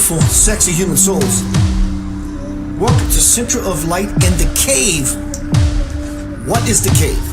beautiful, sexy human souls. Welcome to Center of Light in the Cave. What is the cave?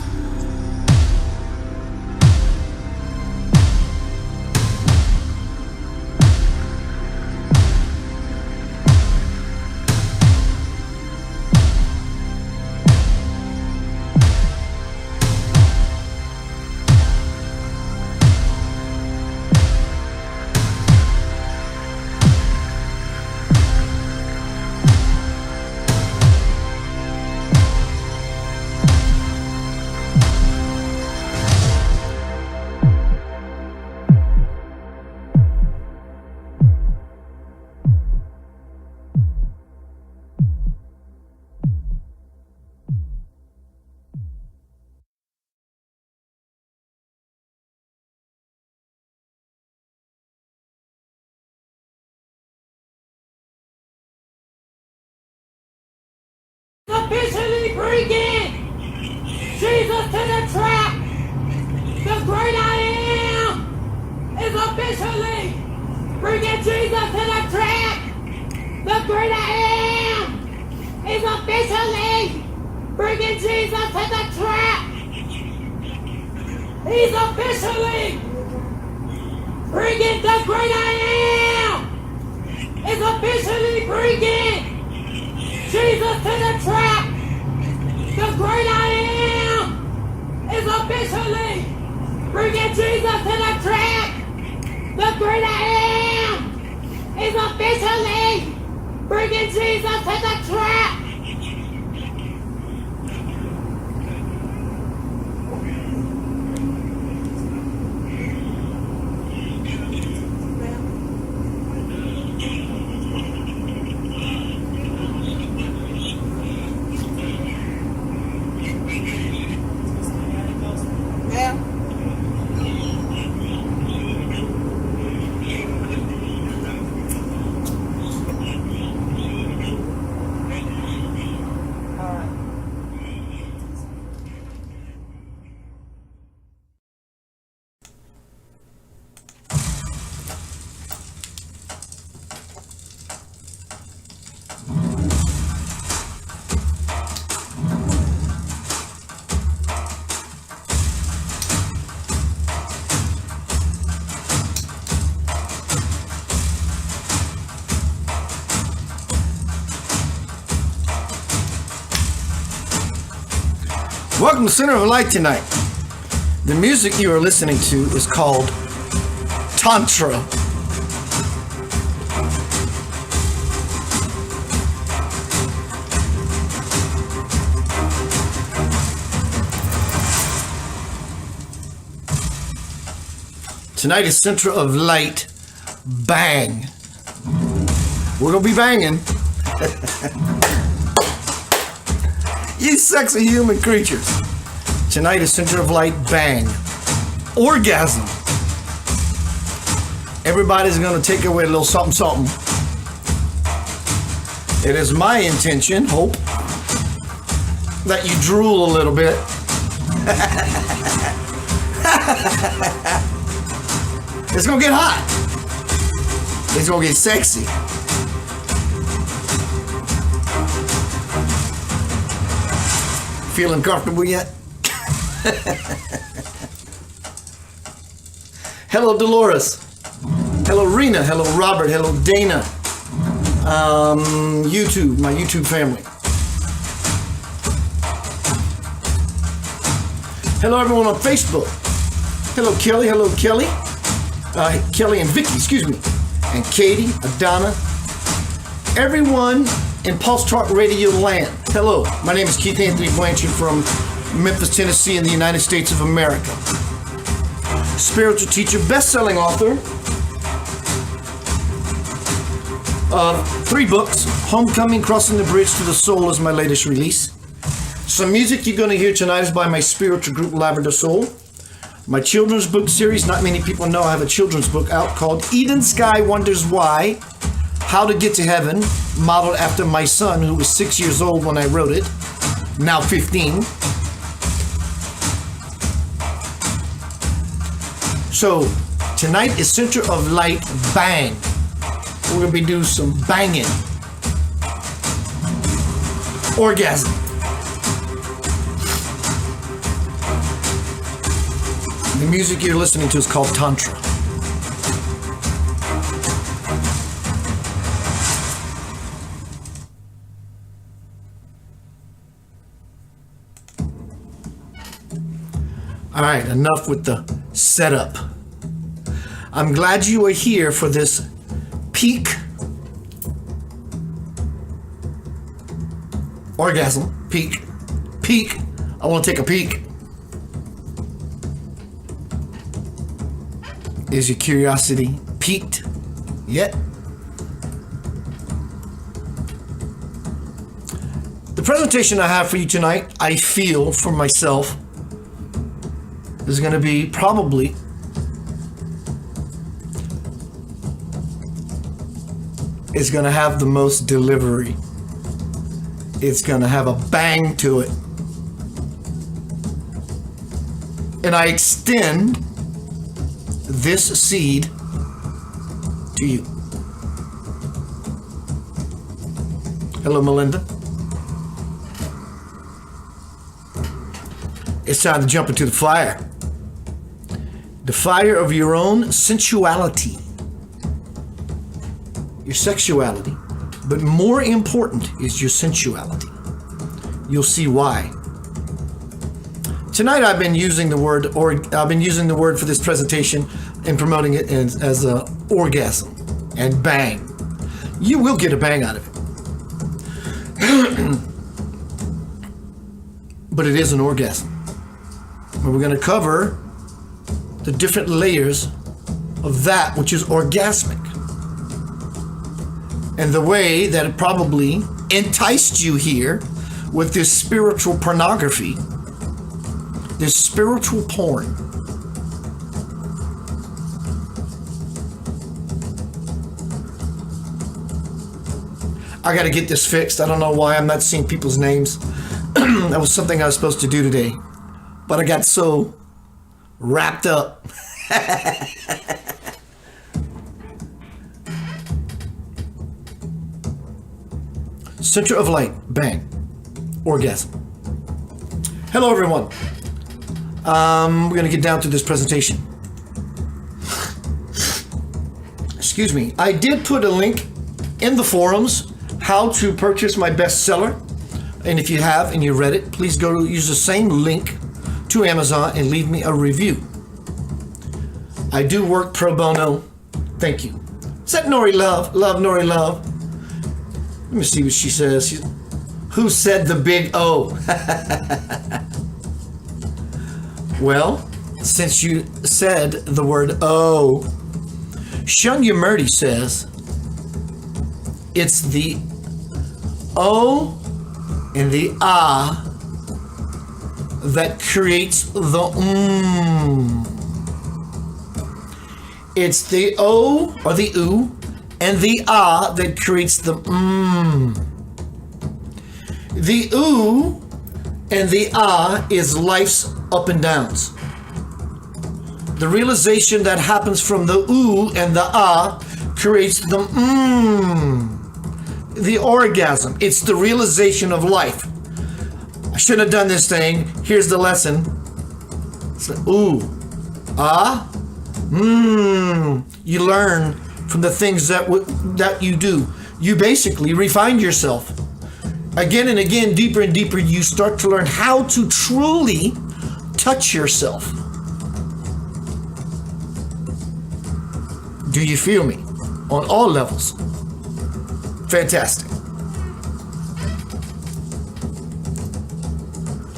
Officially bringing Jesus to the track. The great I am is officially bringing Jesus to the track. The great I am is officially bringing Jesus to the track. He's officially bringing the great I am is officially bringing Jesus to the track. The great I am is officially bringing Jesus to the track. The great I am is officially bringing Jesus to the track. Welcome to Center of Light tonight. The music you are listening to is called Tantra. Tonight is Center of Light Bang. We're gonna be banging. You sexy human creatures. Tonight is Center of Light Bang. Orgasm. Everybody's gonna take away a little something, something. It is my intention, hope, that you drool a little bit. It's gonna get hot. It's gonna get sexy. Feeling comfortable yet? Hello, Dolores. Hello, Rena. Hello, Robert. Hello, Dana. YouTube, my YouTube family. Hello, everyone on Facebook. Hello, Kelly. Hello, Kelly. Kelly and Vicky, excuse me. And Katie, Adana. Everyone in Pulse Talk Radio land. Hello, my name is Keith Anthony Blanchard from Memphis, Tennessee in the United States of America. Spiritual teacher, best-selling author of 3 books. Homecoming, Crossing the Bridge to the Soul is my latest release. Some music you're going to hear tonight is by my spiritual group, Lavender Soul. My children's book series, not many people know I have a children's book out called Eden Sky Wonders Why, How to Get to Heaven, modeled after my son, who was 6 years old when I wrote it, now 15. So, tonight is Center of Light Bang. we're going to be doing some banging. Orgasm. The music you're listening to is called Tantra. All right, enough with the setup. I'm glad you are here for this peak orgasm. Peak. I want to take a peek. Is your curiosity piqued yet? The presentation I have for you tonight, I feel for myself, is going to be probably is going to have the most delivery. It's going to have a bang to it. And I extend this seed to you. Hello, Melinda. It's time to jump into the fire. The fire of your own sensuality, your sexuality, but more important is your sensuality. You'll see why. Tonight I've been using the word for this presentation and promoting it as a orgasm and bang. You will get a bang out of it. But it is an orgasm. And we're going to cover the different layers of that which is orgasmic. And the way that it probably enticed you here with this spiritual pornography, this spiritual porn. I got to get this fixed. I don't know why I'm not seeing people's names. That was something I was supposed to do today. But I got so wrapped up. Center of light, bang, orgasm. Hello, everyone. We're going to get down to this presentation. Excuse me. I did put a link in the forums how to purchase my bestseller. And if you have and you read it, please go use the same link to Amazon and leave me a review. I do work pro bono. Thank you. Is that Nori Love? Love Nori Love. Let me see what she says. Who said the big O? Well, since you said the word O, Shunya Murdy says it's the O and the Ah that creates the It's the O or the Oo and the Ah that creates the The Oo and the Ah is life's up and downs. The realization that happens from the Oo and the Ah creates the orgasm. It's the realization of life. I shouldn't have done this thing. Here's the lesson. It's like, ooh, ah, You learn from the things that you do. You basically refine yourself. Again and again, deeper and deeper, you start to learn how to truly touch yourself. Do you feel me? On all levels. Fantastic.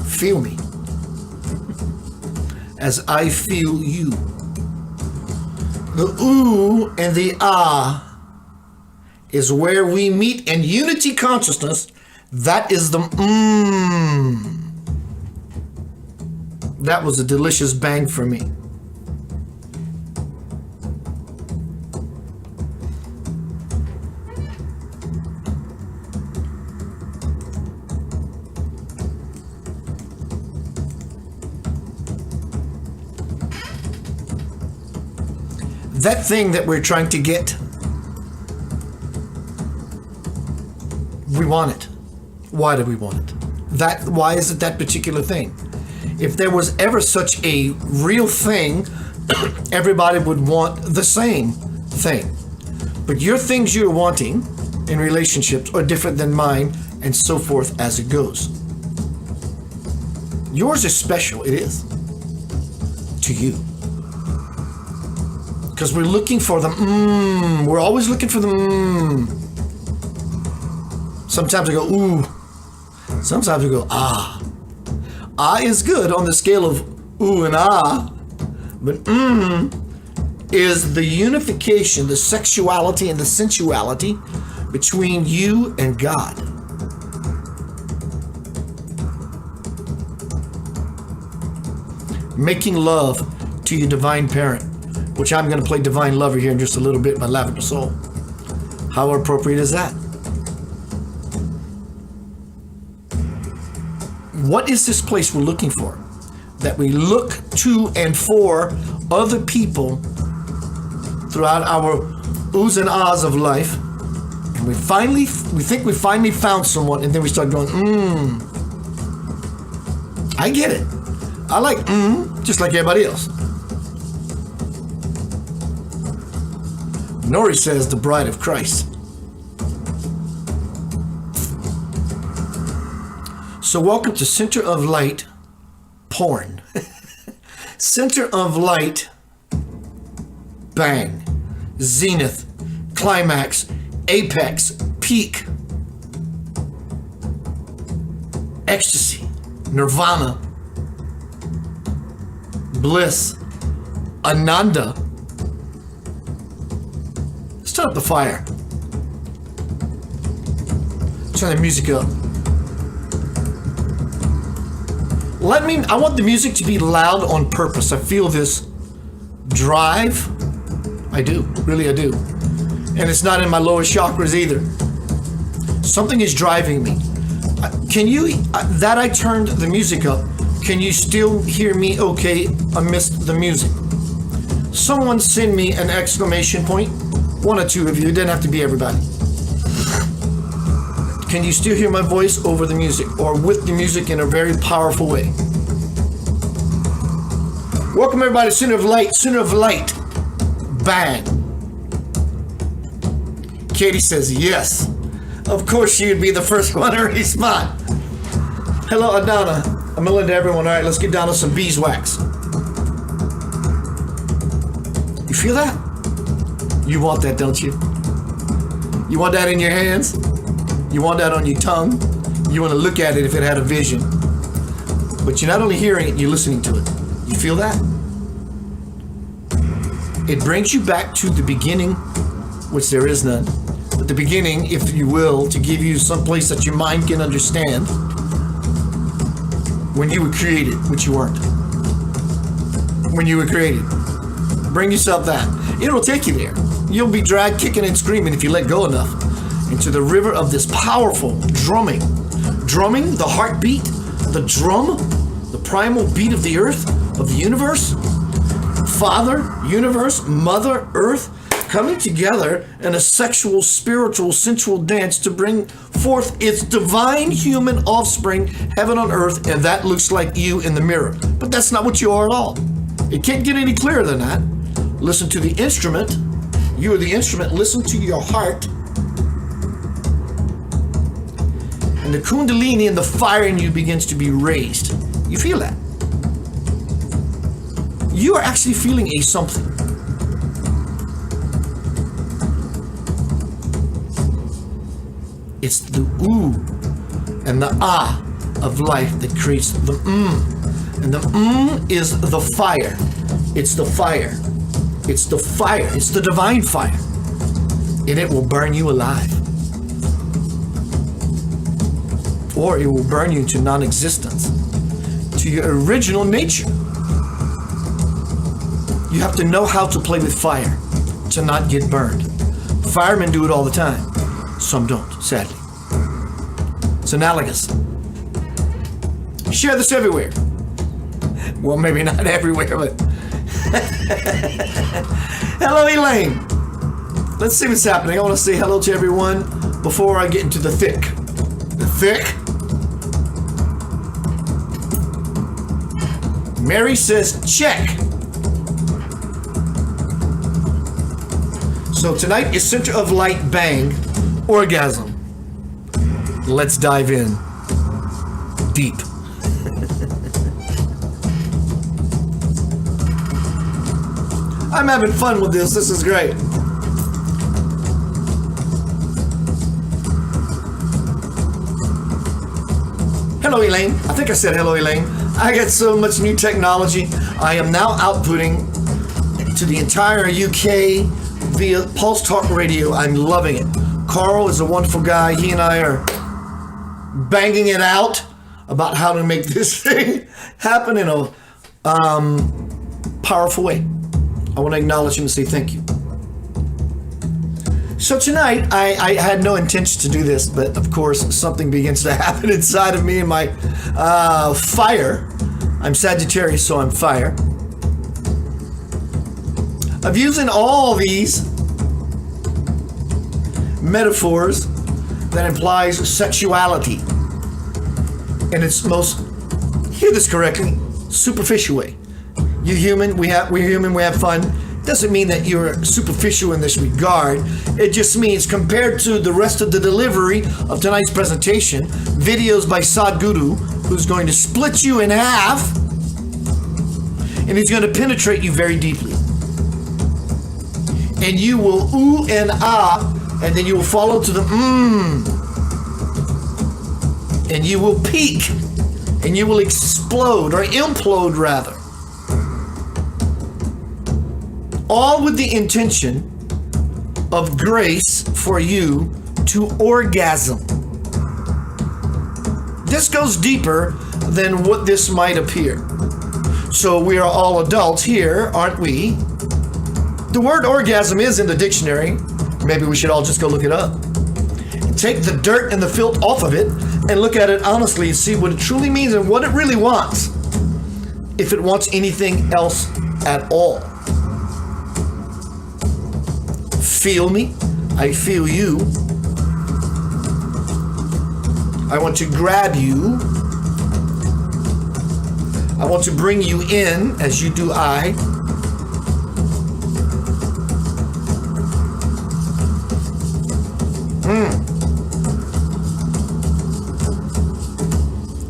Feel me as I feel you. The Oo and the Ah is where we meet in unity consciousness. That is the That was a delicious bang for me. That thing that we're trying to get We want it. Why do we want it? Why is it that particular thing? If there was ever such a real thing, everybody would want the same thing. But your things you're wanting in relationships are different than mine, and so forth as it goes. Yours is special, it is, to you. Because we're looking for the we're always looking for the Sometimes we go, ooh. Sometimes we go, ah. Ah is good on the scale of ooh and ah. But is the unification, the sexuality and the sensuality between you and God. Making love to your divine parent, which I'm going to play Divine Lover here in just a little bit by Lavender Soul. How appropriate is that? What is this place we're looking for? That we look to and for other people throughout our oohs and ahs of life. And we think we finally found someone, and then we start going, I get it. I like just like everybody else. Nori says the bride of Christ. So welcome to Center of Light porn. Center of Light, bang, zenith, climax, apex, peak, ecstasy, nirvana, bliss, ananda. Let's turn up the fire. Turn the music up. I want the music to be loud on purpose. I feel this drive. I do, really I do. And it's not in my lowest chakras either. Something is driving me. Can you, that I turned the music up, can you still hear me okay amidst the music? Someone send me an exclamation point. One or two of you, it doesn't have to be everybody. Can you still hear my voice over the music or with the music in a very powerful way? Welcome everybody to Center of Light, Center of Light. Bang. Katie says yes. Of course she would be the first one to respond. Hello Adana. I'm gonna to everyone. All right, let's get down to some beeswax. You feel that? You want that, don't you? You want that in your hands? You want that on your tongue? You want to look at it if it had a vision. But you're not only hearing it, you're listening to it. You feel that? It brings you back to the beginning, which there is none. But the beginning, if you will, to give you some place that your mind can understand. When you were created, which you weren't. When you were created. Bring yourself that. It will take you there. You'll be dragged kicking and screaming if you let go enough. Into the river of this powerful drumming. Drumming, the heartbeat, the drum, the primal beat of the earth, of the universe. Father, universe, mother, earth, coming together in a sexual, spiritual, sensual dance to bring forth its divine human offspring, heaven on earth, and that looks like you in the mirror. But that's not what you are at all. It can't get any clearer than that. Listen to the instrument. You are the instrument. Listen to your heart. And the kundalini and the fire in you begins to be raised. You feel that? You are actually feeling a something. It's the ooh and the ah of life that creates the And the is the fire. It's the fire. It's the fire. It's the divine fire. And it will burn you alive. Or it will burn you into non-existence, to your original nature. You have to know how to play with fire to not get burned. Firemen do it all the time. Some don't, sadly. It's analogous. Share this everywhere. Well, maybe not everywhere, but... Hello, Elaine. Let's see what's happening. I want to say hello to everyone before I get into the thick. thick. Mary says check. So tonight is Center of Light Bang, Orgasm. Let's dive in deep. I'm having fun with this. This is great. Hello, Elaine. I think I said hello, Elaine. I got so much new technology. I am now outputting to the entire UK via Pulse Talk Radio. I'm loving it. Carl is a wonderful guy. He and I are banging it out about how to make this thing happen in a powerful way. I want to acknowledge him and say thank you. So tonight, I had no intention to do this, but of course, something begins to happen inside of me and my fire. I'm Sagittarius, so I'm fire. Of using all these metaphors that implies sexuality in its most, hear this correctly, superficial way. You're human, we're human, we have fun. Doesn't mean that you're superficial in this regard. It just means compared to the rest of the delivery of tonight's presentation, videos by Sadhguru, who's going to split you in half, and he's going to penetrate you very deeply. And you will ooh and ah, and then you will follow to the and you will peak, and you will explode, or implode rather. All with the intention of grace for you to orgasm. This goes deeper than what this might appear. So we are all adults here, aren't we? The word orgasm is in the dictionary. Maybe we should all just go look it up. Take the dirt and the filth off of it and look at it honestly and see what it truly means and what it really wants. If it wants anything else at all. Feel me, I feel you. I want to grab you. I want to bring you in as you do I.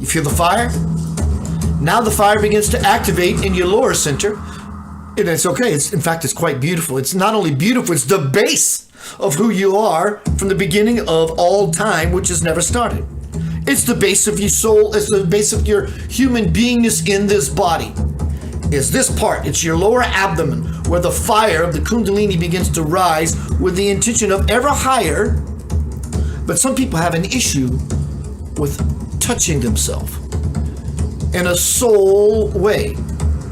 You feel the fire? Now the fire begins to activate in your lower center. And it's okay. In fact, it's quite beautiful. It's not only beautiful, it's the base of who you are from the beginning of all time, which has never started. It's the base of your soul. It's the base of your human beingness in this body. It's this part. It's your lower abdomen where the fire of the Kundalini begins to rise with the intention of ever higher. But some people have an issue with touching themselves in a soul way.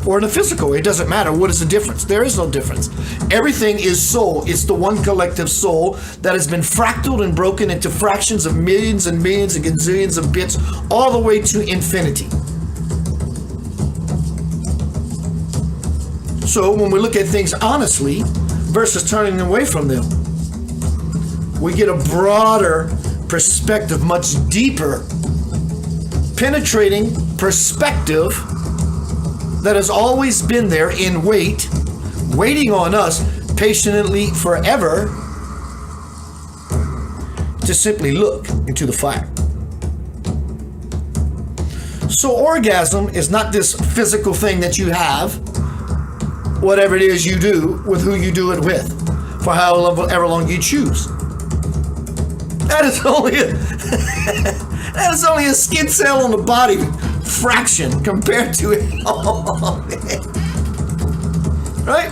Or in a physical way, it doesn't matter. What is the difference? There is no difference. Everything is soul. It's the one collective soul that has been fractaled and broken into fractions of millions and millions and gazillions of bits all the way to infinity. So when we look at things honestly versus turning away from them, we get a broader perspective, much deeper, penetrating perspective that has always been there in waiting on us patiently forever to simply look into the fire. So orgasm is not this physical thing that you have, whatever it is you do with who you do it with, for however long you choose. That is only a skin cell on the body fraction compared to it all. Right?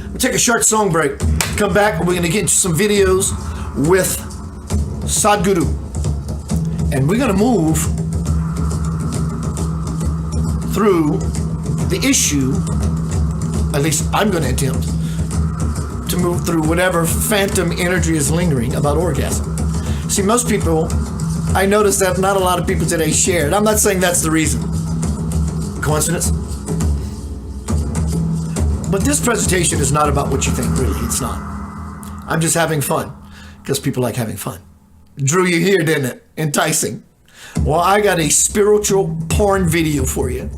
We'll take a short song break. Come back, we're going to get into some videos with Sadhguru. And we're going to move through the issue, at least I'm going to attempt, to move through whatever phantom energy is lingering about orgasm. See, most people, I noticed that not a lot of people today shared. I'm not saying that's the reason. Coincidence? But this presentation is not about what you think, really. It's not. I'm just having fun. because people like having fun. Drew you here, didn't it? Enticing. Well, I got a spiritual porn video for you.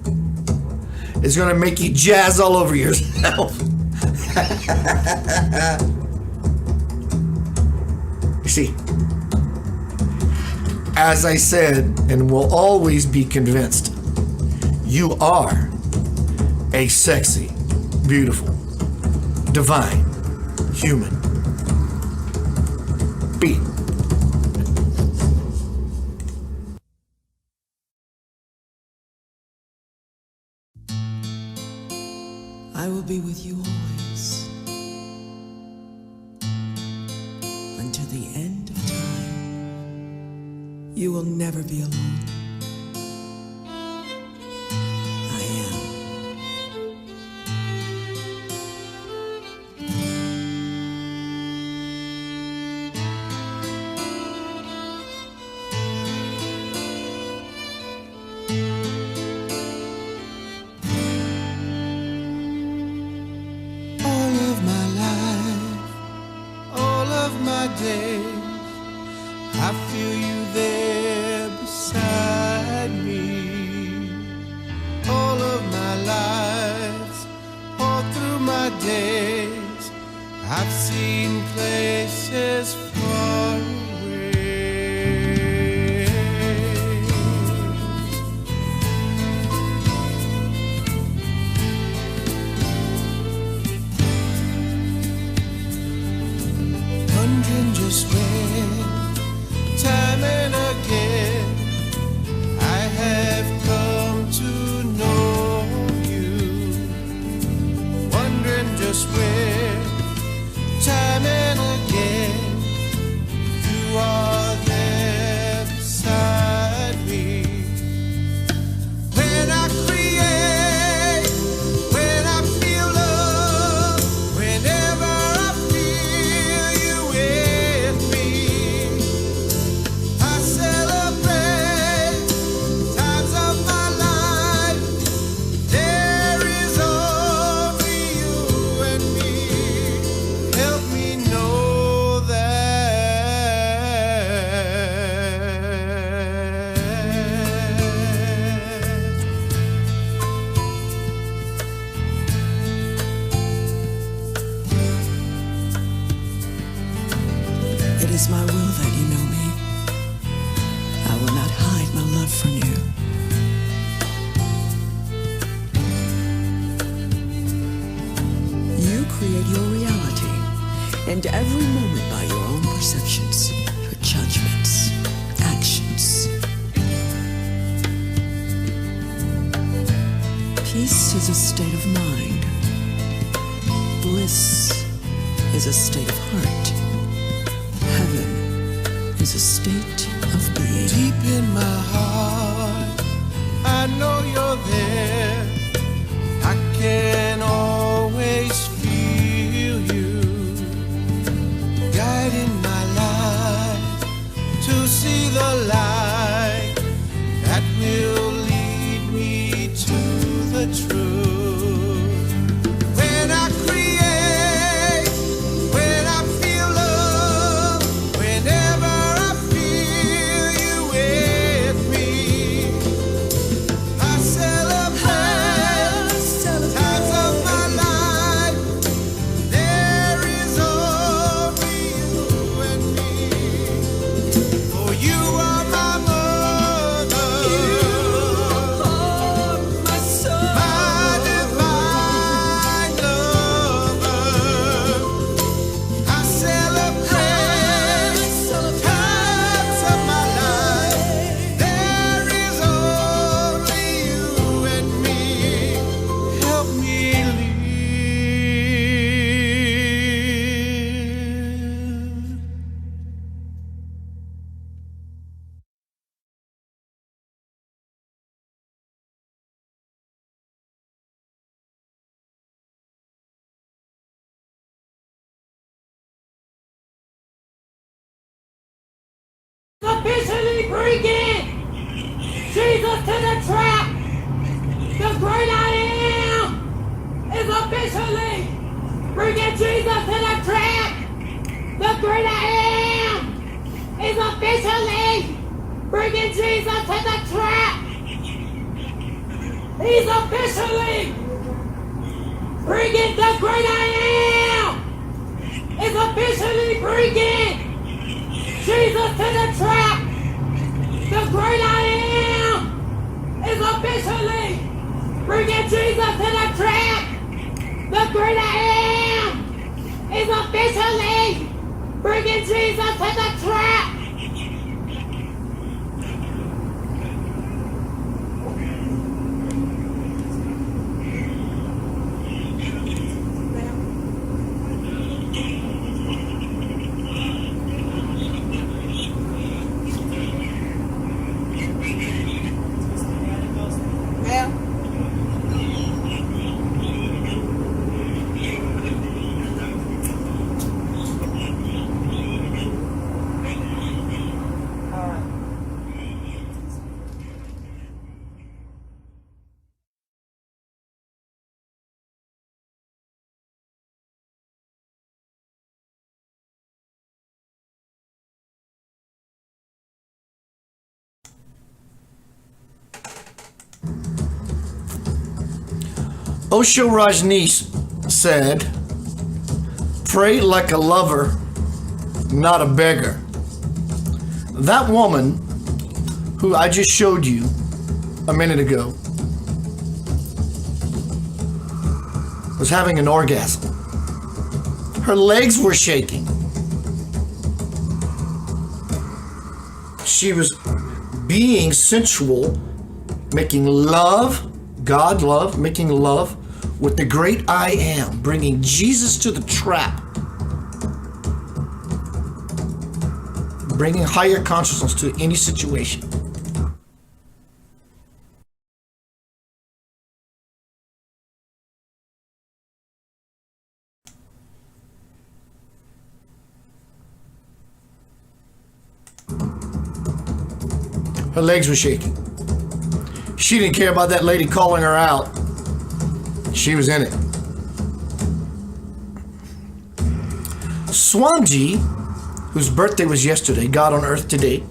It's going to make you jazz all over yourself. You see, as I said, and will always be convinced, you are a sexy, beautiful, divine human being. I will be with you always, until the end of time. You will never be alone. I am. I feel you there beside me. All of my life, all through my days, I've seen places far away. Wondering just where, time and again, I have come to know you. Wondering just where, time and again, you are there beside me. When I create, when I feel love, whenever I feel you with me, I celebrate times of my life. There is only you and me. Help me know It is my will that you know me. I will not hide my love from you. You create your reality and every moment by your own perceptions, your judgments, actions. Peace is a state of mind. Bliss is a state of heart. Heaven is a state of being. deep in my heart, I know you're there. I can always feel you guiding my life to see the light that will lead me to the truth. When I create, when I feel love, whenever I feel you with me, I celebrate times of my life. There is only you and me. For you are my mother, My soul. my divine lover. I celebrate times of my life. There is only you and me. Help me live. Officially bringing Jesus to the trap. The great I am is officially bringing Jesus to the trap. The great I am officially bringing Jesus to the trap. He's officially bringing the great I am. Is officially bringing Jesus to the trap. The great I am is officially bringing Jesus to the trap. The great I am is officially bringing Jesus to the trap. Osho Rajneesh said, "Pray like a lover, not a beggar." That woman who I just showed you a minute ago was having an orgasm. Her legs were shaking. She was being sensual, making love, God love, making love with the great I am, bringing Jesus to the trap, bringing higher consciousness to any situation. Her legs were shaking. She didn't care about that lady calling her out. She was in it. Swamiji, whose birthday was yesterday, God on earth today,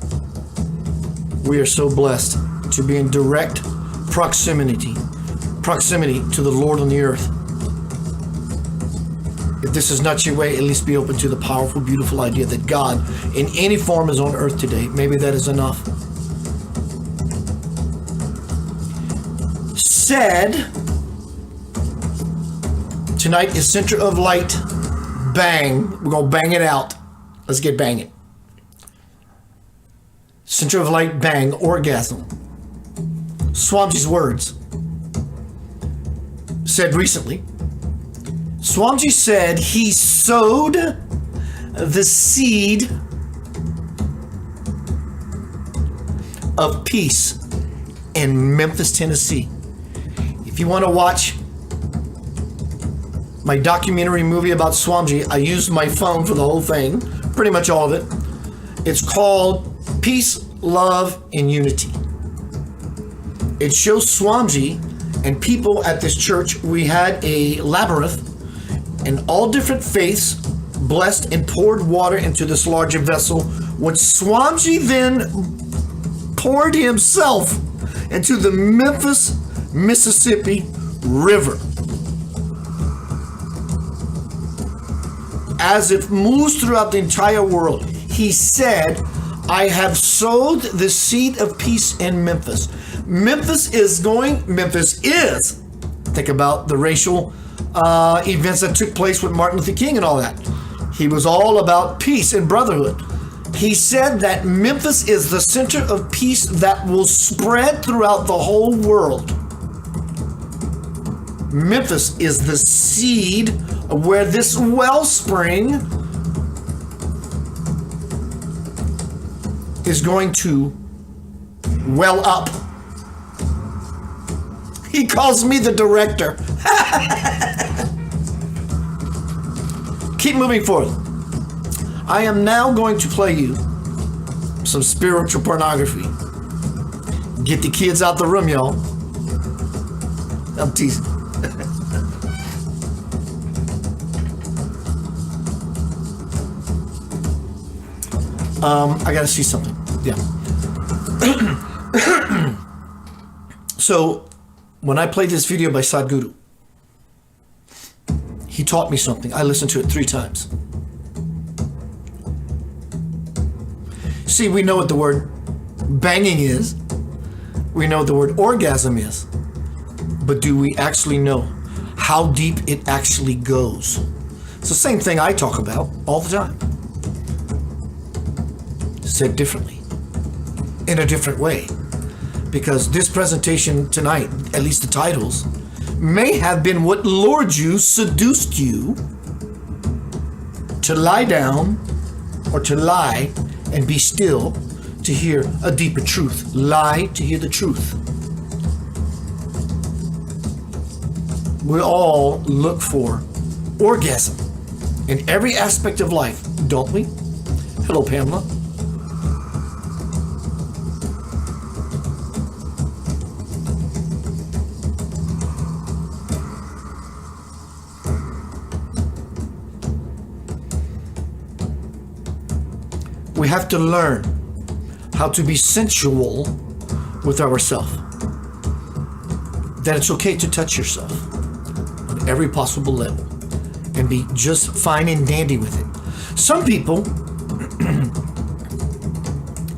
we are so blessed to be in direct proximity to the Lord on the earth. If this is not your way, at least be open to the powerful, beautiful idea that God in any form is on earth today. Maybe that is enough. Said, tonight is Center of Light. Bang. We're going to bang it out. Let's get banging. Center of Light, bang, orgasm. Swamiji's words. Said recently. Swamiji said he sowed the seed of peace in Memphis, Tennessee. If you want to watch my documentary movie about Swamiji, I used my phone for the whole thing, pretty much all of it. It's called Peace, Love, and Unity. It shows Swamiji and people at this church. We had a labyrinth and all different faiths blessed and poured water into this larger vessel, which Swamiji then poured himself into the Memphis, Mississippi River. As it moves throughout the entire world, he said, I have sowed the seed of peace in Memphis. Memphis is, think about the racial events that took place with Martin Luther King and all that. He was all about peace and brotherhood. He said that Memphis is the center of peace that will spread throughout the whole world. Memphis is the seed where this wellspring is going to well up. He calls me the director. Keep moving forward. I am now going to play you some spiritual pornography. Get the kids out the room, y'all. I'm teasing. I gotta see something. Yeah. So, when I played this video by Sadhguru, he taught me something. I listened to it 3 times. See, we know what the word banging is. We know what the word orgasm is. But do we actually know how deep it actually goes? It's the same thing I talk about all the time. Said differently, in a different way. Because this presentation tonight, at least the titles, may have been what lured you, seduced you to lie down or to lie and be still to hear a deeper truth. Lie to hear the truth. We all look for orgasm in every aspect of life, don't we? Hello, Pamela. We have to learn how to be sensual with ourselves. That it's okay to touch yourself on every possible level and be just fine and dandy with it. Some people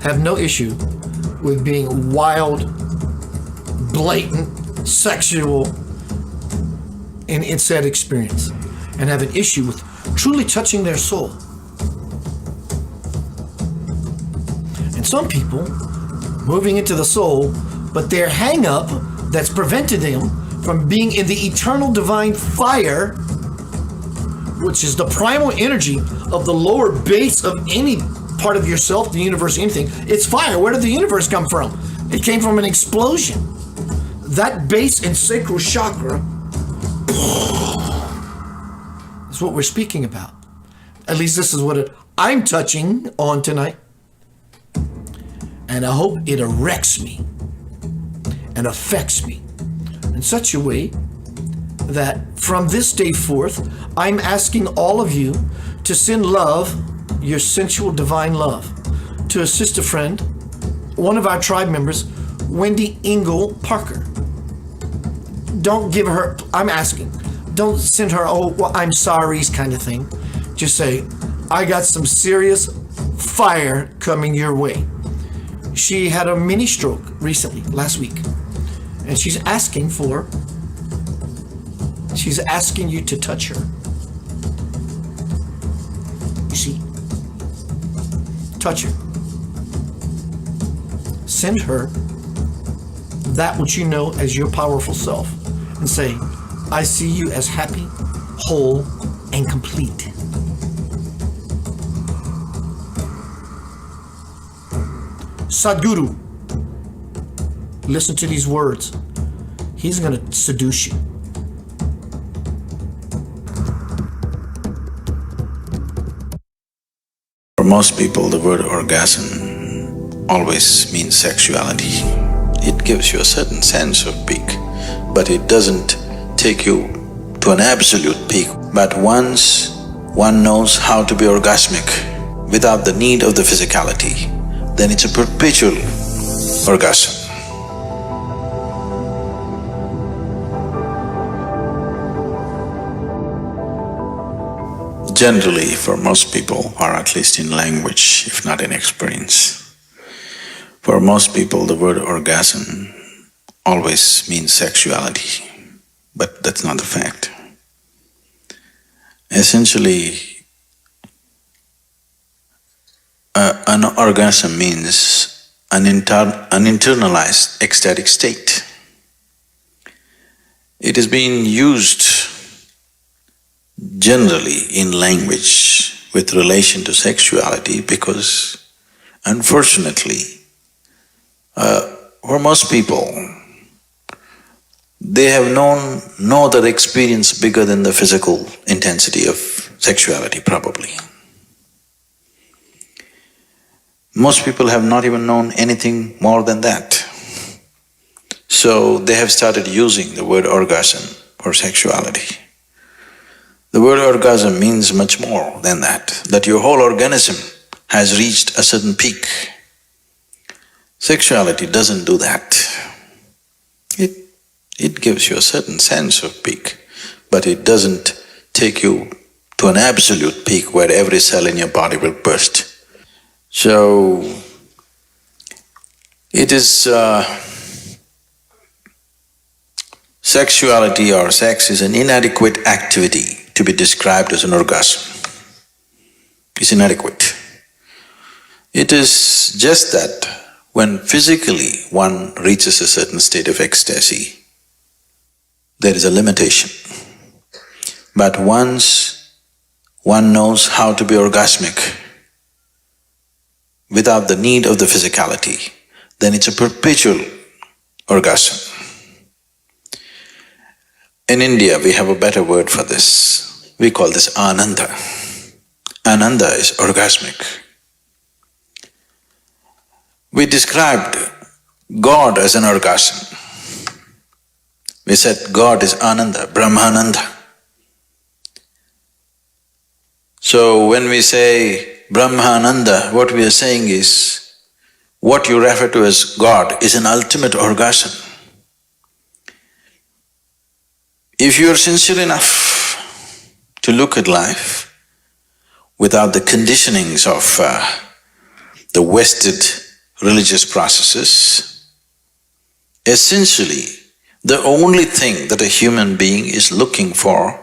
have no issue with being wild, blatant, sexual in its said experience and have an issue with truly touching their soul. And some people moving into the soul, but their hang-up that's prevented them from being in the eternal divine fire, which is the primal energy of the lower base of any part of yourself, the universe, anything. It's fire. Where did the universe come from? It came from an explosion. That base and sacral chakra is what we're speaking about. At least this is what I'm touching on tonight. And I hope it erects me and affects me in such a way that from this day forth, I'm asking all of you to send love, your sensual divine love, to a sister friend, one of our tribe members, Wendy Ingle Parker. Don't give her, I'm asking, don't send her, oh, well, I'm sorry's kind of thing. Just say, I got some serious fire coming your way. She had a mini stroke recently, last week, and she's asking you to touch her. You see, touch her. Send her that which you know as your powerful self and say, I see you as happy, whole, and complete. Sadhguru, listen to these words. He's going to seduce you. For most people, the word orgasm always means sexuality. It gives you a certain sense of peak, but it doesn't take you to an absolute peak. But once one knows how to be orgasmic without the need of the physicality, then it's a perpetual orgasm. Generally, for most people, or at least in language, if not in experience, for most people the word orgasm always means sexuality, but that's not the fact. Essentially, an orgasm means an internalized ecstatic state. It is being used generally in language with relation to sexuality because, unfortunately, for most people, they have known no other experience bigger than the physical intensity of sexuality, probably. Most people have not even known anything more than that. So they have started using the word orgasm for sexuality. The word orgasm means much more than that your whole organism has reached a certain peak. Sexuality doesn't do that. It gives you a certain sense of peak, but it doesn't take you to an absolute peak where every cell in your body will burst. So, it is… sexuality or sex is an inadequate activity to be described as an orgasm. It's inadequate. It is just that when physically one reaches a certain state of ecstasy, there is a limitation. But once one knows how to be orgasmic without the need of the physicality, then it's a perpetual orgasm. In India, we have a better word for this. We call this Ananda. Ananda is orgasmic. We described God as an orgasm. We said God is Ananda, Brahmananda. So when we say Brahmananda, what we are saying is, what you refer to as God is an ultimate orgasm. If you are sincere enough to look at life without the conditionings of the wasted religious processes, essentially the only thing that a human being is looking for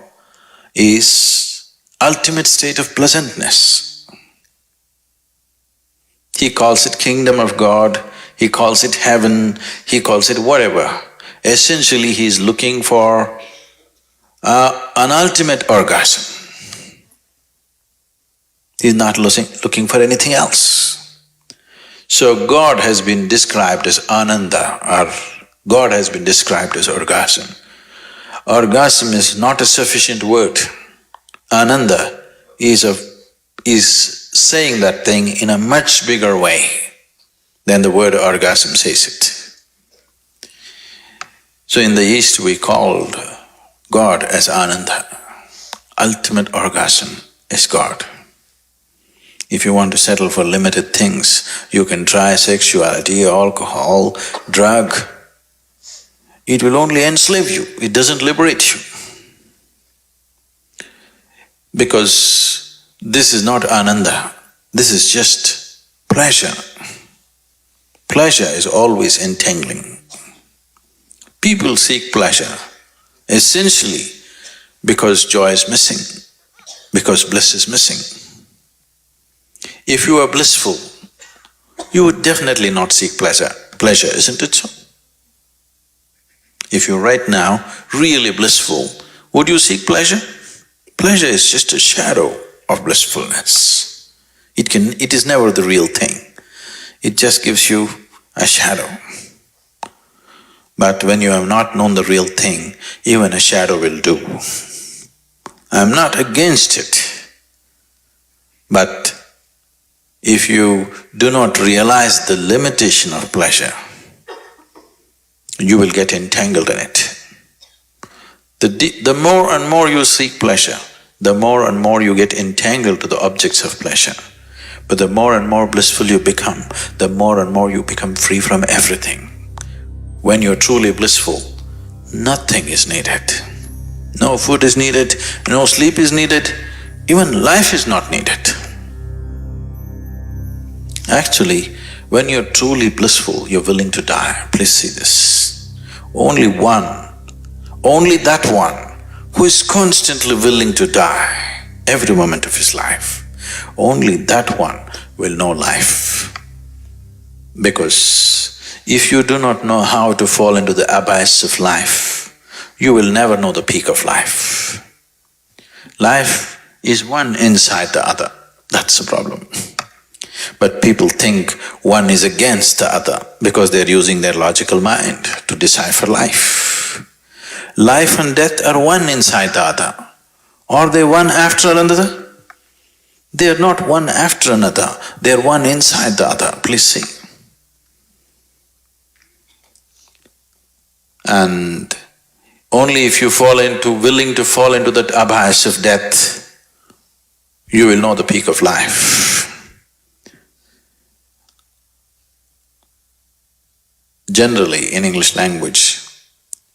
is ultimate state of pleasantness. He calls it kingdom of God, he calls it heaven, he calls it whatever. Essentially he is looking for an ultimate orgasm. He is not looking for anything else. So God has been described as Ananda, or God has been described as orgasm. Orgasm is not a sufficient word. Ananda is saying that thing in a much bigger way than the word orgasm says it. So in the East we called God as Ananda. Ultimate orgasm is God. If you want to settle for limited things, you can try sexuality, alcohol, drug. It will only enslave you, it doesn't liberate you. Because this is not Ananda, this is just pleasure. Pleasure is always entangling. People seek pleasure essentially because joy is missing, because bliss is missing. If you are blissful, you would definitely not seek pleasure, isn't it so? If you're right now really blissful, would you seek pleasure? Pleasure is just a shadow of blissfulness. It is never the real thing. It just gives you a shadow. But when you have not known the real thing, even a shadow will do. I'm not against it, but if you do not realize the limitation of pleasure, you will get entangled in it. The more and more you seek pleasure, the more and more you get entangled to the objects of pleasure. But the more and more blissful you become, the more and more you become free from everything. When you're truly blissful, nothing is needed. No food is needed, no sleep is needed, even life is not needed. Actually, when you're truly blissful, you're willing to die. Please see this. Only that one who is constantly willing to die every moment of his life, only that one will know life. Because if you do not know how to fall into the abyss of life, you will never know the peak of life. Life is one inside the other, that's the problem. But people think one is against the other because they're using their logical mind to decipher life. Life and death are one inside the other. Are they one after another? They are not one after another, they are one inside the other, please see. And only if you willing to fall into that abyss of death, you will know the peak of life. generally in English language,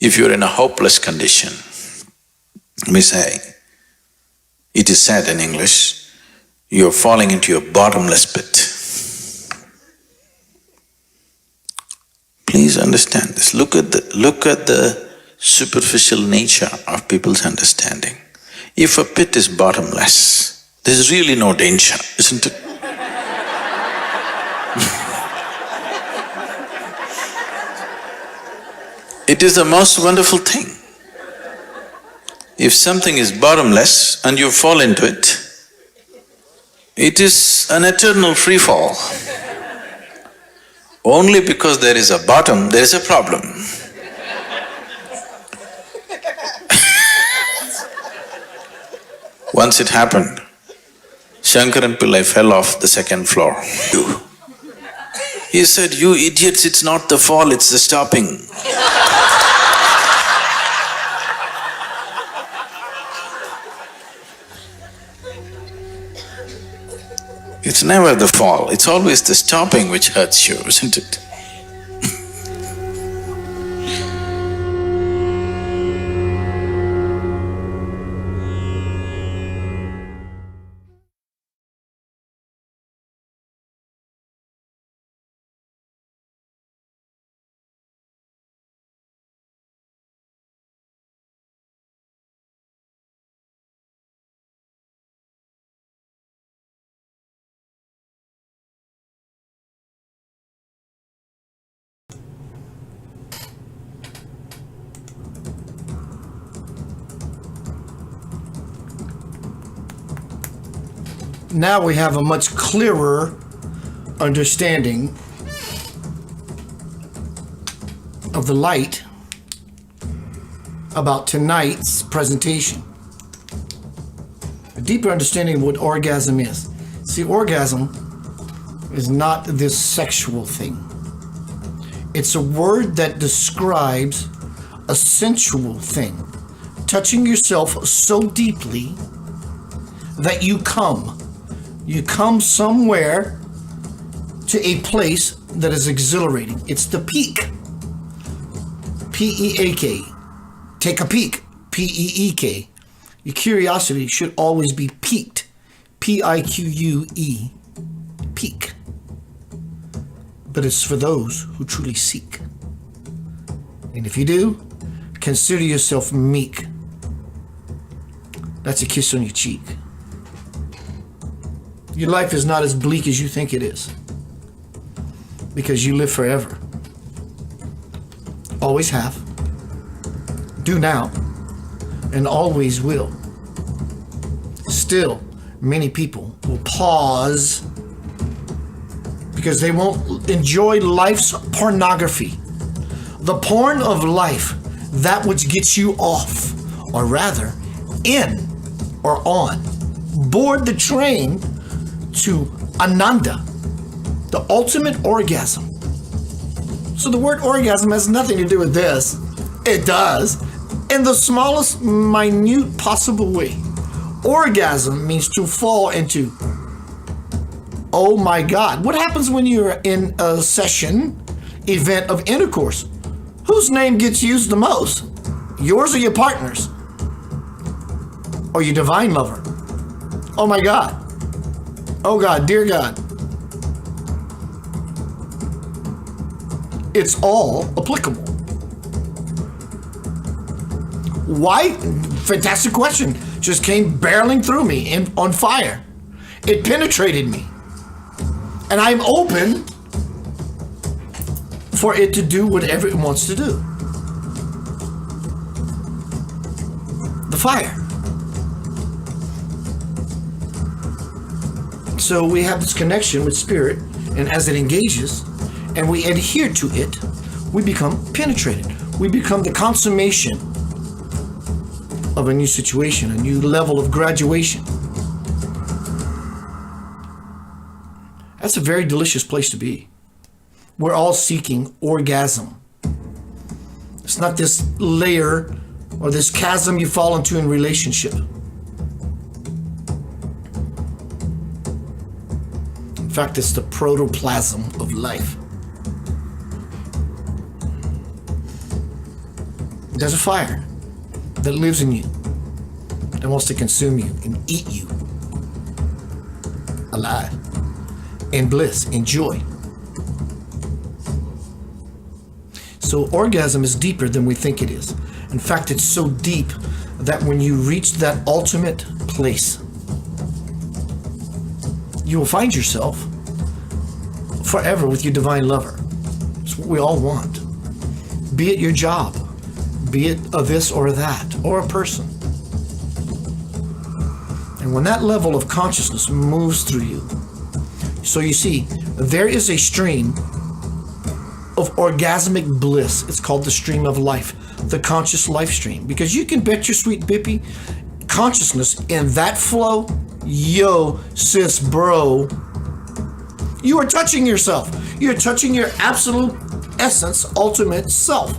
if you're in a hopeless condition, we say, it is said in English, you're falling into a bottomless pit. Please understand this. Look at the superficial nature of people's understanding. If a pit is bottomless, there's really no danger, isn't it? It is the most wonderful thing. If something is bottomless and you fall into it, it is an eternal free fall. Only because there is a bottom, there is a problem. Once it happened, Shankaran Pillai fell off the second floor. He said, "You idiots, it's not the fall, it's the stopping." It's never the fall, it's always the stopping which hurts you, isn't it? Now we have a much clearer understanding of the light about tonight's presentation. A deeper understanding of what orgasm is. See, orgasm is not this sexual thing. It's a word that describes a sensual thing, touching yourself so deeply that you come. You come somewhere to a place that is exhilarating. It's the peak. P-E-A-K. Take a peek. P-E-E-K. Your curiosity should always be piqued. P-I-Q-U-E. Peak. But it's for those who truly seek. And if you do, consider yourself meek. That's a kiss on your cheek. Your life is not as bleak as you think it is, because you live forever. Always have, do now, and always will. Still, many people will pause because they won't enjoy life's pornography. The porn of life, that which gets you off, or rather, in or on, board the train to Ananda, the ultimate orgasm. So the word orgasm has nothing to do with this. It does, in the smallest, minute possible way. Orgasm means to fall into, oh my God. What happens when you're in a session, event of intercourse? Whose name gets used the most? Yours or your partner's? Or your divine lover? Oh my God. Oh God, dear God. It's all applicable. Why? Fantastic question. Just came barreling through me on fire. It penetrated me. And I'm open for it to do whatever it wants to do. The fire. So we have this connection with spirit, and as it engages and we adhere to it, we become penetrated. We become the consummation of a new situation, a new level of graduation. That's a very delicious place to be. We're all seeking orgasm. It's not this layer or this chasm you fall into in relationship. In fact, it's the protoplasm of life. There's a fire that lives in you that wants to consume you and eat you alive in bliss, in joy. So orgasm is deeper than we think it is. In fact, it's so deep that when you reach that ultimate place, you will find yourself forever with your divine lover. It's what we all want. Be it your job, be it a this or a that, or a person. And when that level of consciousness moves through you, so you see, there is a stream of orgasmic bliss. It's called the stream of life, the conscious life stream. Because you can bet your sweet bippy, consciousness in that flow, yo, sis, bro, you are touching yourself. You're touching your absolute essence, ultimate self.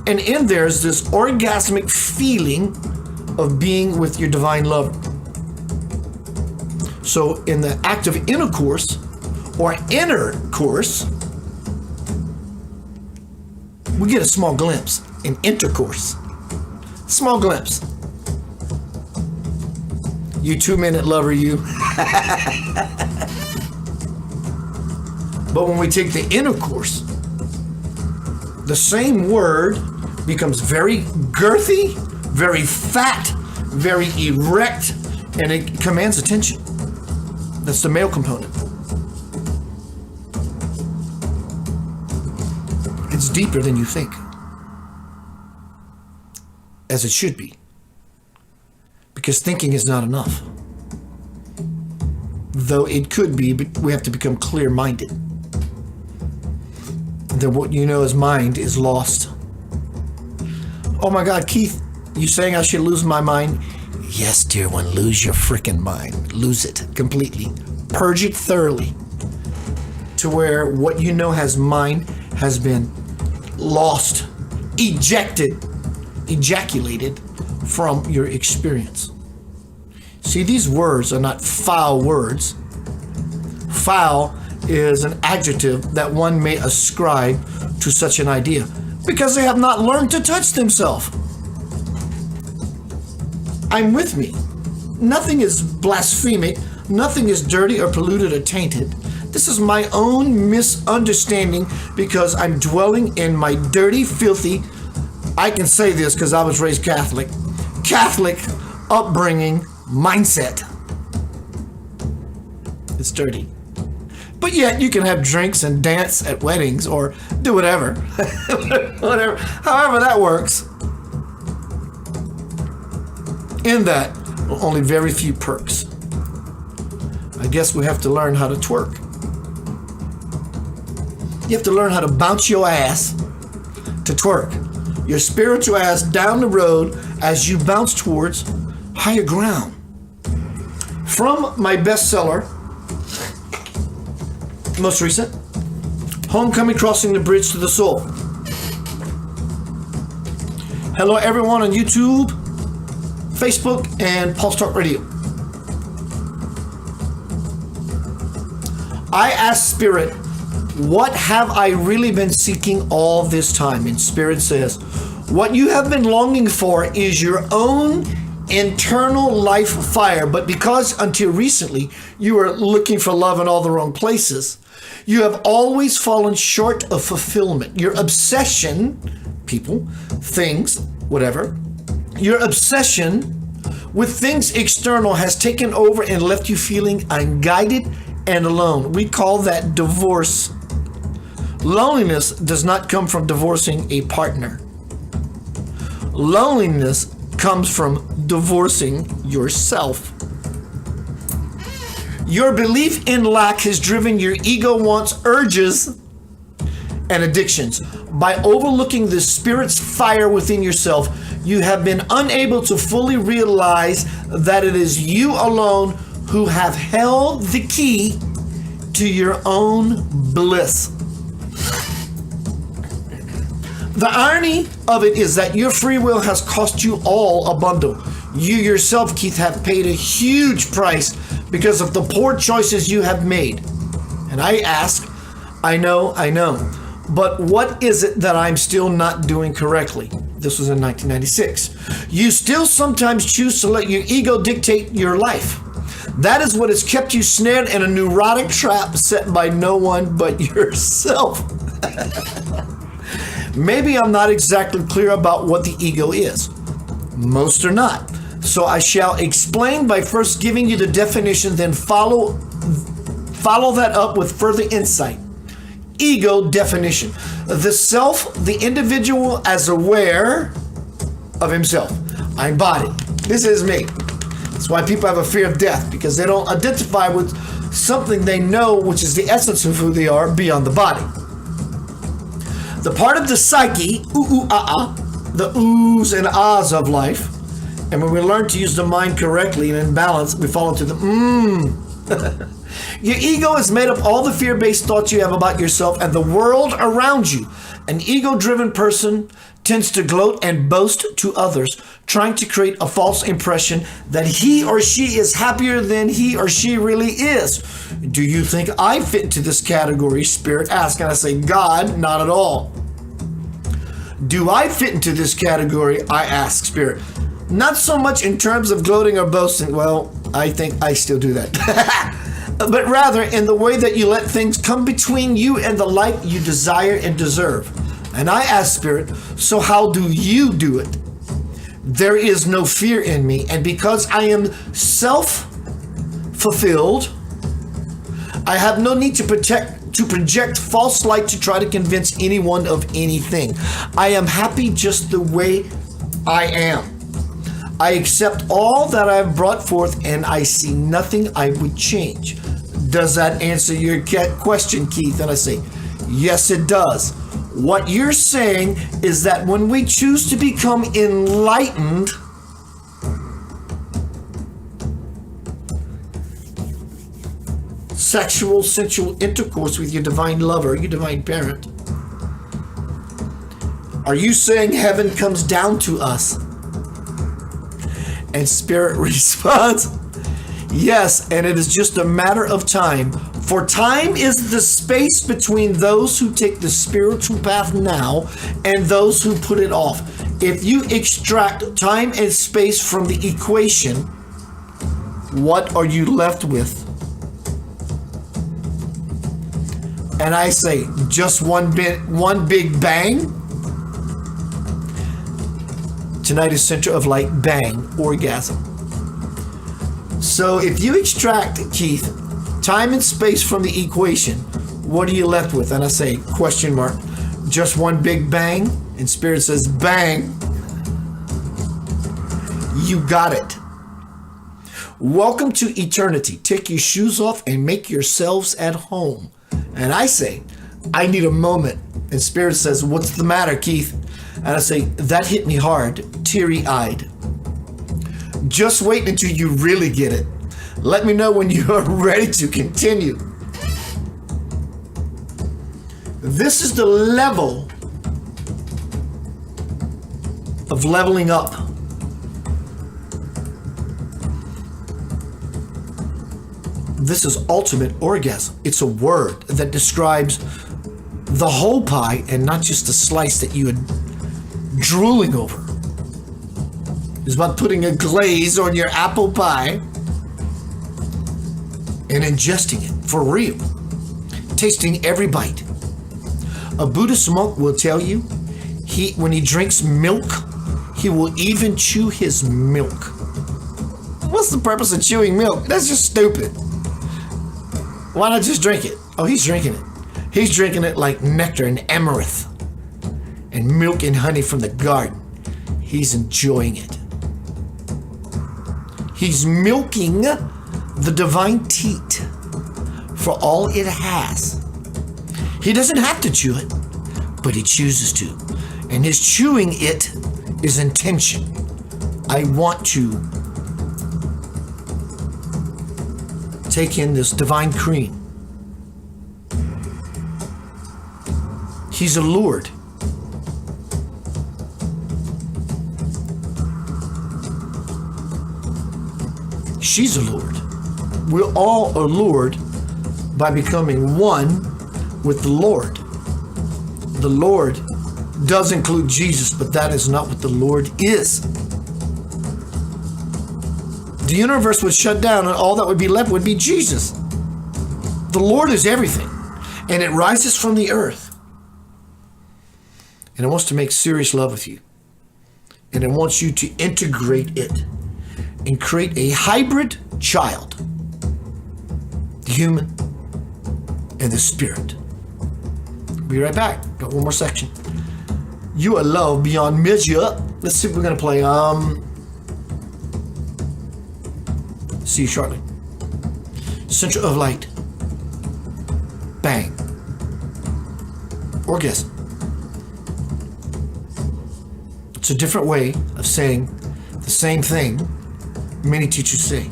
And in there is this orgasmic feeling of being with your divine lover. So in the act of intercourse or inner course, we get a small glimpse in intercourse. Small glimpse. You 2-minute lover, you. But when we take the intercourse, the same word becomes very girthy, very fat, very erect, and it commands attention. That's the male component. It's deeper than you think, as it should be, because thinking is not enough. Though it could be, but we have to become clear-minded. Then what you know as mind is lost. Oh my God, Keith, you saying I should lose my mind? Yes, dear one, lose your frickin' mind. Lose it completely. Purge it thoroughly to where what you know as mind has been lost, ejaculated from your experience. See, these words are not foul words. Foul is an adjective that one may ascribe to such an idea because they have not learned to touch themselves. I'm with me. Nothing is blasphemic, nothing is dirty or polluted or tainted. This is my own misunderstanding because I'm dwelling in my dirty, filthy, I can say this because I was raised Catholic upbringing mindset. It's dirty. But yet you can have drinks and dance at weddings or do whatever. Whatever. However that works. In that, only very few perks. I guess we have to learn how to twerk. You have to learn how to bounce your ass to twerk. Your spiritual ass down the road as you bounce towards higher ground. From my bestseller, most recent, Homecoming: Crossing the Bridge to the Soul. Hello everyone on YouTube, Facebook, and Pulse Talk Radio. I asked Spirit, what have I really been seeking all this time? And Spirit says, what you have been longing for is your own internal life fire. But because until recently you were looking for love in all the wrong places, you have always fallen short of fulfillment. Your obsession, people, things, whatever, your obsession with things external has taken over and left you feeling unguided and alone. We call that divorce. Loneliness does not come from divorcing a partner. Loneliness comes from divorcing yourself. Your belief in lack has driven your ego wants, urges, and addictions. By overlooking the Spirit's fire within yourself, you have been unable to fully realize that it is you alone who have held the key to your own bliss. The irony of it is that your free will has cost you all a bundle. You yourself, Keith, have paid a huge price because of the poor choices you have made. And I ask, I know, But what is it that I'm still not doing correctly? This was in 1996. You still sometimes choose to let your ego dictate your life. That is what has kept you snared in a neurotic trap set by no one but yourself. Maybe I'm not exactly clear about what the ego is. Most are not. So I shall explain by first giving you the definition, then follow that up with further insight. Ego definition. The self, the individual as aware of himself. I'm body. This is me. That's why people have a fear of death, because they don't identify with something they know, which is the essence of who they are beyond the body. The part of the psyche, the oohs and ahs of life. And when we learn to use the mind correctly and in balance, we fall into the Your ego is made of all the fear-based thoughts you have about yourself and the world around you. An ego-driven person tends to gloat and boast to others, trying to create a false impression that he or she is happier than he or she really is. Do you think I fit into this category? Spirit asks, and I say, God, not at all. Do I fit into this category? I ask, Spirit. Not so much in terms of gloating or boasting. Well, I think I still do that. But rather in the way that you let things come between you and the light you desire and deserve. And I ask, Spirit, so how do you do it? There is no fear in me, and because I am self-fulfilled, I have no need to project false light to try to convince anyone of anything. I am happy just the way I am. I accept all that I have brought forth, and I see nothing I would change. Does that answer your question, Keith? And I say, yes, it does. What you're saying is that when we choose to become enlightened, sensual intercourse with your divine lover, your divine parent, are you saying heaven comes down to us? And Spirit responds, yes, and it is just a matter of time. For time is the space between those who take the spiritual path now and those who put it off. If you extract time and space from the equation, what are you left with? And I say, just one big bang? Tonight is Center of Light, bang, orgasm. So if you extract, Keith, time and space from the equation, what are you left with? And I say, question mark, just one big bang? And Spirit says, bang. You got it. Welcome to eternity. Take your shoes off and make yourselves at home. And I say, I need a moment. And Spirit says, what's the matter, Keith? And I say, that hit me hard, teary-eyed. Just wait until you really get it. Let me know when you are ready to continue. This is the level of leveling up. This is ultimate orgasm. It's a word that describes the whole pie and not just the slice that you are drooling over. It's about putting a glaze on your apple pie and ingesting it for real, tasting every bite. A Buddhist monk will tell you, when he drinks milk, he will even chew his milk. What's the purpose of chewing milk? That's just stupid. Why not just drink it? Oh, he's drinking it. He's drinking it like nectar and amaranth and milk and honey from the garden. He's enjoying it. He's milking the divine teat for all it has. He doesn't have to chew it, but he chooses to. And his chewing it is intention. I want to take in this divine cream. He's allured. She's allured. We're all allured by becoming one with the Lord. The Lord does include Jesus, but that is not what the Lord is. The universe would shut down and all that would be left would be Jesus. The Lord is everything, and it rises from the earth. And it wants to make serious love with you. And it wants you to integrate it and create a hybrid child, the human and the spirit. Be right back. Got one more section. You are loved beyond measure. Let's see if we're going to play. See you shortly. Center of light. Bang. Orgasm. It's a different way of saying the same thing many teachers say.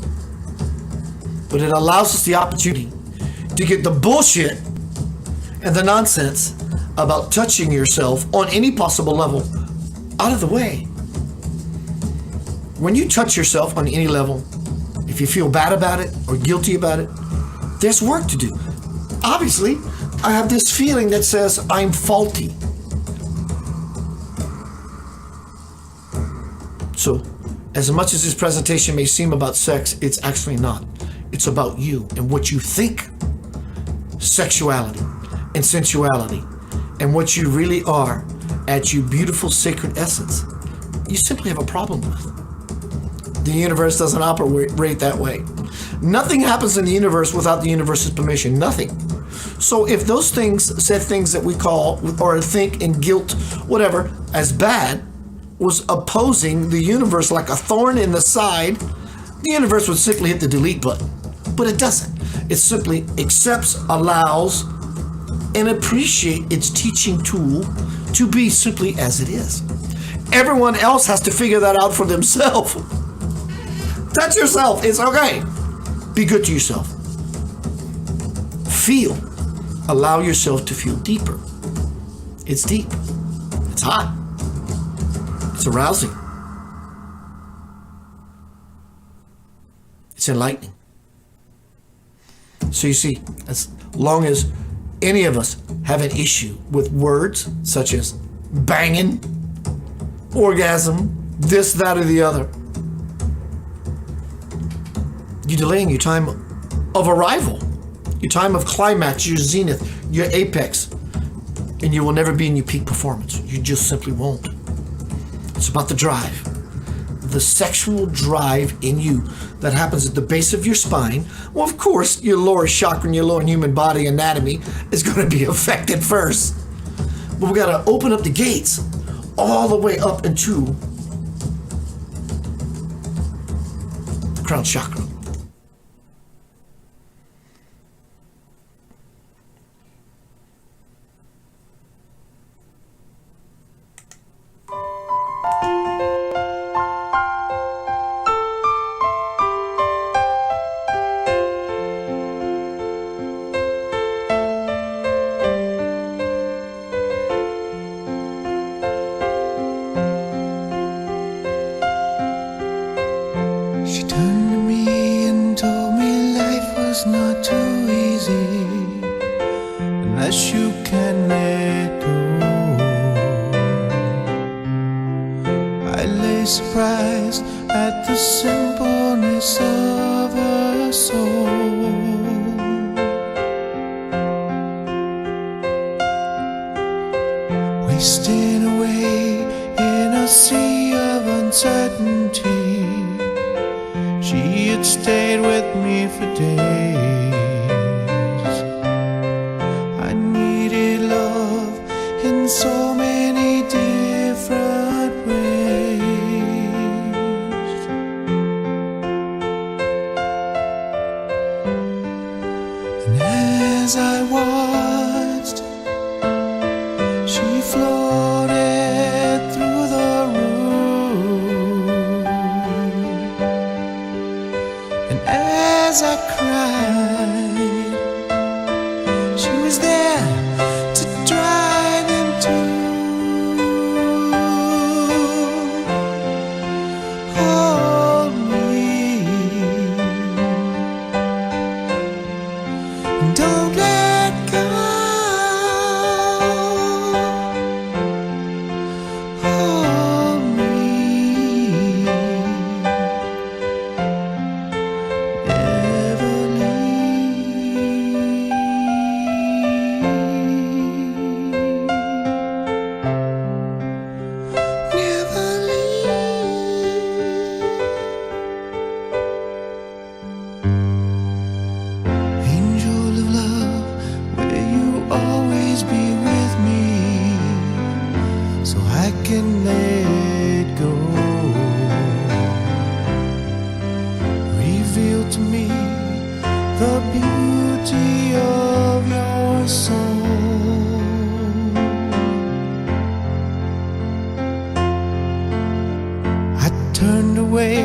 But it allows us the opportunity to get the bullshit and the nonsense about touching yourself on any possible level out of the way. When you touch yourself on any level, if you feel bad about it or guilty about it, there's work to do. Obviously, I have this feeling that says I'm faulty. So, as much as this presentation may seem about sex, it's actually not. It's about you and what you think. Sexuality and sensuality and what you really are at your beautiful sacred essence. You simply have a problem with. The universe doesn't operate that way. Nothing happens in the universe without the universe's permission. Nothing. So if those things, said things that we call or think in guilt, whatever, as bad, was opposing the universe like a thorn in the side, the universe would simply hit the delete button. But it doesn't. It simply accepts, allows, and appreciates its teaching tool to be simply as it is. Everyone else has to figure that out for themselves. Touch yourself. It's okay. Be good to yourself. Feel. Allow yourself to feel deeper. It's deep. It's hot. It's arousing. It's enlightening. So you see, as long as any of us have an issue with words such as banging, orgasm, this, that, or the other, you're delaying your time of arrival, your time of climax, your zenith, your apex, and you will never be in your peak performance. You just simply won't. It's about the drive. The sexual drive in you that happens at the base of your spine. Well, of course, your lower chakra and your lower human body anatomy is going to be affected first. But we got to open up the gates all the way up into the crown chakra. She turned to me and told me life was not too easy unless you can let go. I lay surprised at the simpleness of her soul. Wasting away in a sea of uncertainty. She had stayed with me for days. I needed love in so many different ways. And as I watched, she floated through the room. As I cried, please be with me so I can let go. Reveal to me the beauty of your soul. I turned away,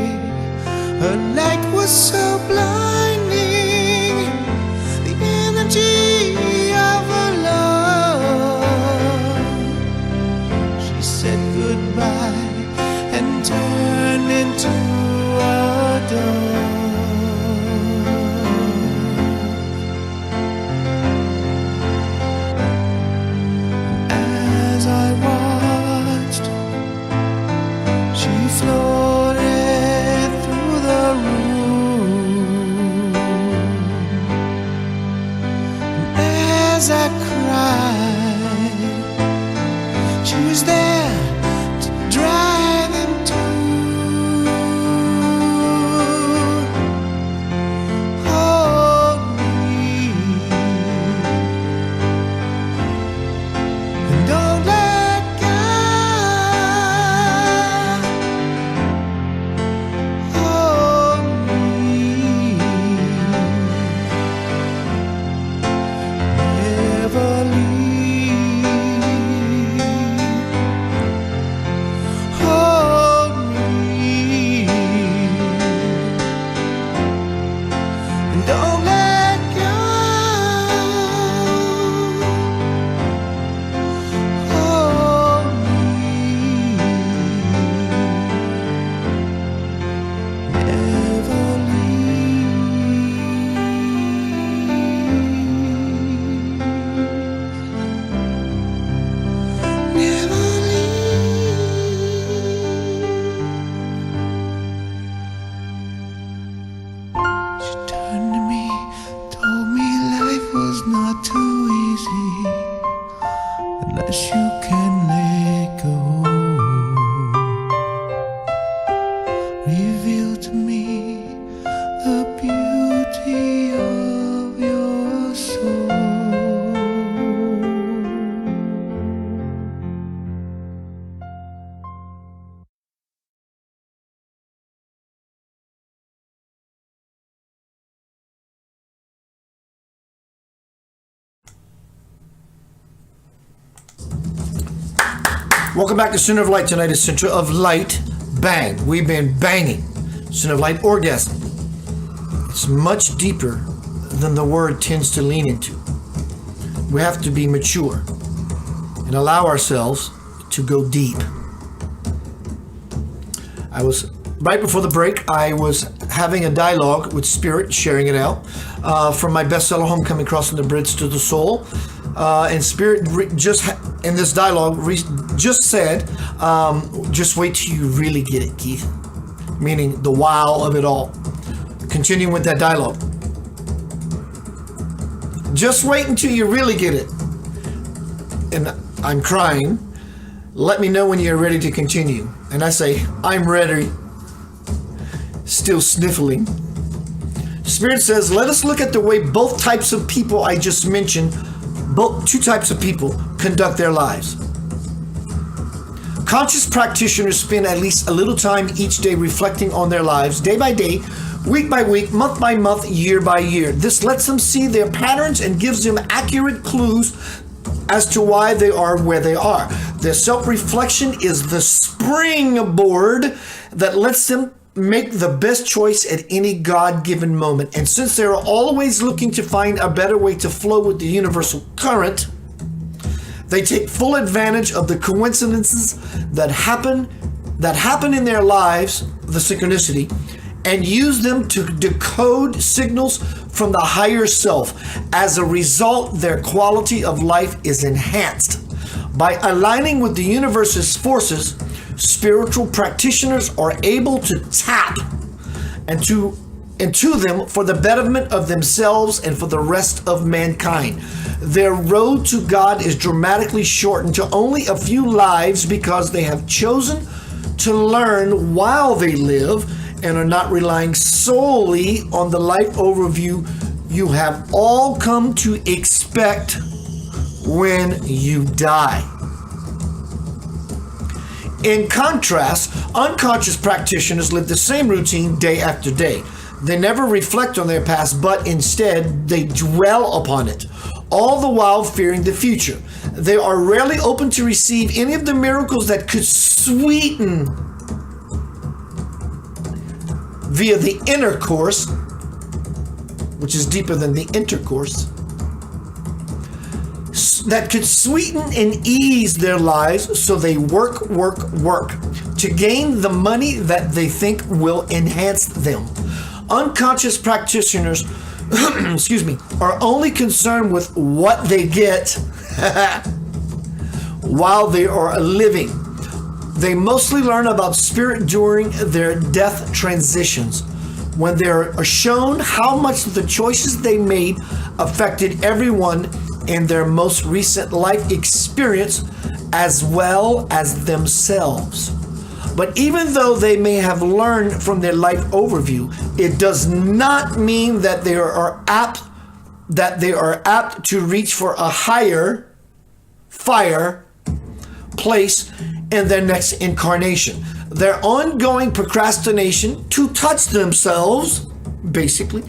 her light was so blinding, the energy of her love. She said goodbye and turned into a dove. As I watched, she floated through the room. And as I cried, she was there to dry them too. Hold me and don't let go. Hold me, never leave. Hold me and don't let go. Hold me, never leave. Never leave. She turned to me, told me life was not too easy unless you can let go. Reveal to me the beauty of your soul. Welcome back to Center of Light. Tonight is Center of Light Bang. We've been banging. Center of Light Orgasm. It's much deeper than the word tends to lean into. We have to be mature and allow ourselves to go deep. Right before the break, I was having a dialogue with Spirit, sharing it out from my bestseller, Homecoming Crossing the Bridge to the Soul. And Spirit in this dialogue just said, just wait till you really get it, Keith. Meaning the wow of it all. Continuing with that dialogue. Just wait until you really get it. And I'm crying. Let me know when you're ready to continue. And I say, I'm ready. Still sniffling. Spirit says, let us look at the way both types of people I just mentioned, two types of people conduct their lives. Conscious practitioners spend at least a little time each day reflecting on their lives, day by day, week by week, month by month, year by year. This lets them see their patterns and gives them accurate clues as to why they are where they are. Their self-reflection is the springboard that lets them make the best choice at any God-given moment. And since they're always looking to find a better way to flow with the universal current, they take full advantage of the coincidences that happen in their lives, the synchronicity, and use them to decode signals from the higher self. As a result, their quality of life is enhanced. By aligning with the universe's forces, spiritual practitioners are able to tap into them for the betterment of themselves and for the rest of mankind. Their road to God is dramatically shortened to only a few lives because they have chosen to learn while they live and are not relying solely on the life overview you have all come to expect when you die. In contrast, unconscious practitioners live the same routine day after day. They never reflect on their past, but instead they dwell upon it, all the while fearing the future. They are rarely open to receive any of the miracles that could sweeten via the inner course, which is deeper than the intercourse, that could sweeten and ease their lives, so they work to gain the money that they think will enhance them. Unconscious practitioners are only concerned with what they get while they are living. They mostly learn about spirit during their death transitions, when they are shown how much the choices they made affected everyone in their most recent life experience as well as themselves. But even though they may have learned from their life overview, it does not mean that they are apt to reach for a higher place in their next incarnation. Their ongoing procrastination to touch themselves, basically,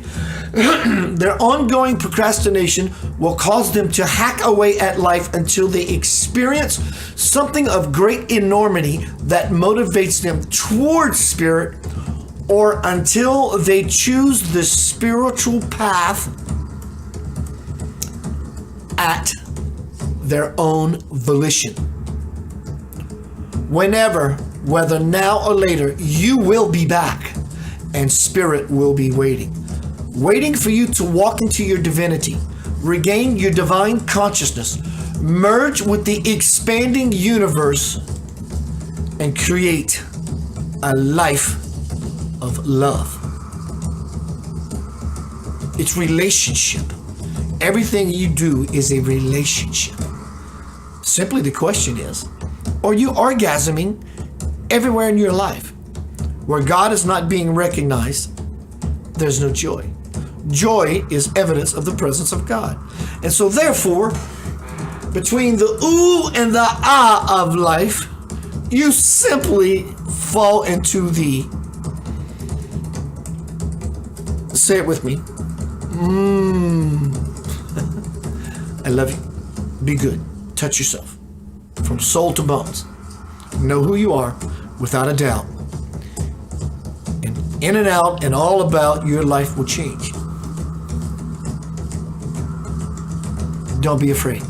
their ongoing procrastination will cause them to hack away at life until they experience something of great enormity that motivates them towards spirit, or until they choose the spiritual path at their own volition. Whenever, whether now or later, you will be back, and spirit will be waiting for you to walk into your divinity, regain your divine consciousness, merge with the expanding universe, and create a life of love. It's relationship. Everything you do is a relationship. Simply the question is, are you orgasming everywhere in your life? Where God is not being recognized, there's no joy. Joy is evidence of the presence of God. And so therefore, between the ooh and the ah of life, you simply fall into the, say it with me, I love you. Be good. Touch yourself from soul to bones. Know who you are without a doubt. And in and out and all about, your life will change. Don't be afraid.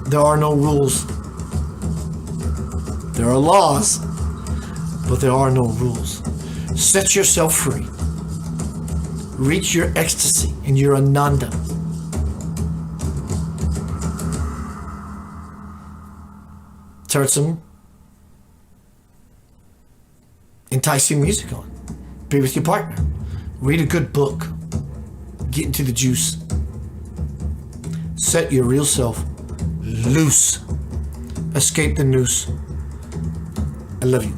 There are no rules. There are laws, but there are no rules. Set yourself free. Reach your ecstasy and your ananda. Turn some enticing music on. Be with your partner. Read a good book. Get into the juice. Set your real self loose. Escape the noose. I love you.